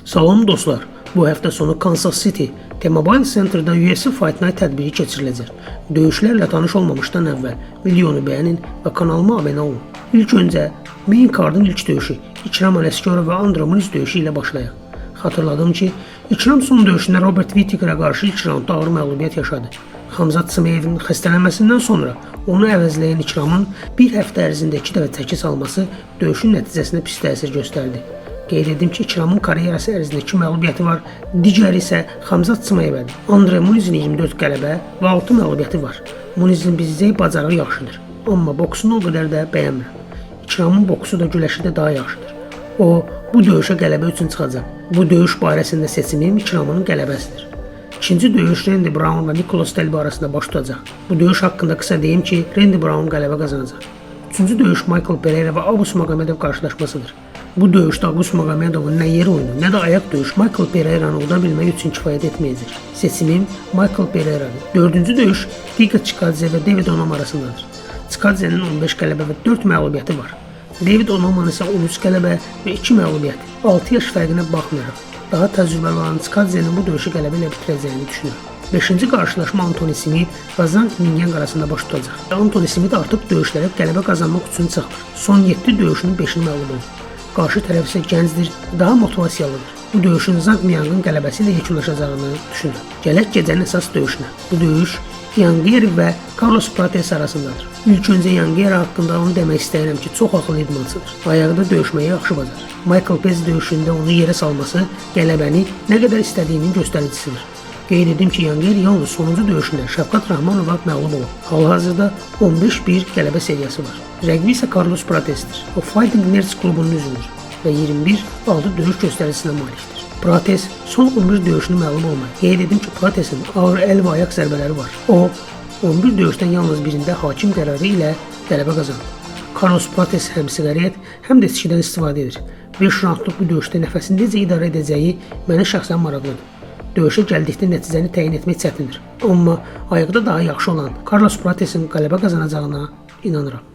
Salam dostlar, bu həftə sonu Kansas City T-Mobile Center'da UFC Fight Night tədbiri keçiriləcək. Döyüşlərlə tanış olmamışdan əvvəl videonu bəyənin və kanalıma abunə olun. İlk öncə main card'ın ilk döyüşü İkram Əleskərov və Andre Muniz döyüşü ilə başlayaq. Xatırladım ki, İkram son döyüşündə Robert Whittaker'a qarşı ilk raundda ağır məğlubiyyət yaşadı. Khamzat Chimaev'in xəstələnməsindən sonra onu əvəzləyən İkramın bir həftə ərzində 2 dəfə çəki salması döyüşün nəticəsinə pis təsir göstərdi. Qeyd edim ki, İkramın karyerası ərzində 2 məğlubiyyəti var, digəri isə Khamzat Chimaev'dir. Andre Munizin 24 qələbə və 6 məğlubiyyəti var. Munizin bizcək bacarığı yaxşıdır, amma boksunu o qədər də bəyənmirəm. İkramın boksu da güləşi də daha yaxşıdır. O, bu döyüşə qələbə üçün çıxacaq. Bu döyüş barəsində seçimim İkramın qələbəsidir. İkinci döyüş Randy Brown və Nicholas Delby arasında baş tutacaq. Bu döyüş haqqında qısa deyim ki, Randy Brown qələbə qazanacaq. Üçüncü döyüş Michael Pereira və Abus Magomedov qarşılaşmasıdır. Bu döyüşdə Abus Magomedovun nə yer oyunu, nə də ayaq döyüş Michael Pereira'nı uda bilmək üçün kifayət etməyəcək. Seçimim Michael Pereira'dır. Dördüncü döyüş Giga Chikadze və David Onama arasındadır. Chikadze'nin 15 qələbə və 4 məğlubiyyəti var. David Onamanın isə 13 qələbə və 2 məğlubiyyəti. 6 yaş fərqinə baxmayaraq, daha təcrübəli olan Chikadze'nin bu döyüşü qələbə ilə bitirəcəyini düşünürəm. 5-ci qarşılaşma Anthony Smith və Zhang Mingyang arasında baş tutacaq. Anthony Smith artıq döyüşlərə qələbə qazanmaq üçün çıxır. Son 7 döyüşünün 5-ini məğlub olub. Qarşı tərəf isə gəncdir, daha motivasiyalıdır. Bu döyüşün Zhang Mingyangın qələbəsi ilə yekunlaşacağını düşünürəm. Gələk gecənin əsas döyüşünə. Bu döyüş Yangeri və Carlos Prates arasındadır. İlk öncə Yangeri haqqında onu demək istəyirəm ki, çox ağıllı idmançıdır. Ayaqda döyüşməyi yaxşı bacarır. Michael Pez döyüşündə onu yerə salması qələbəni nə qədər istədiyinin göstəricisidir. Qeyd edim ki, Yangeri yalnız sonuncu döyüşündə Şəfqat Rahmanova məğlub olub. Hal-hazırda 15-1 qələbə seriyası var. Rəqbi isə Carlos Pratesdir. O Fighting Nerds klubunun üzvüdür və 21-6 döyüş göstəricisine malikdir. Prates son 11 döyüşünü məğlub olmayıb. Qeyd edim ki, Pratesin ağır əl və ayaq zərbələri var. O, 11 döyüşdən yalnız birində hakim qərarı ilə qələbə qazandı. Carlos Prates həm siqaret, həm də içkidən istifadə edir. 5 raundluq bu döyüşdə nəfəsini necə idarə edəcəyi mənə şəxsən maraqlıdır. Döyüşə gəldikdə nəticəni təyin etmək çətindir. Amma ayaqda daha yaxşı olan Carlos Prates'in qələbə qazanacağına inanıram.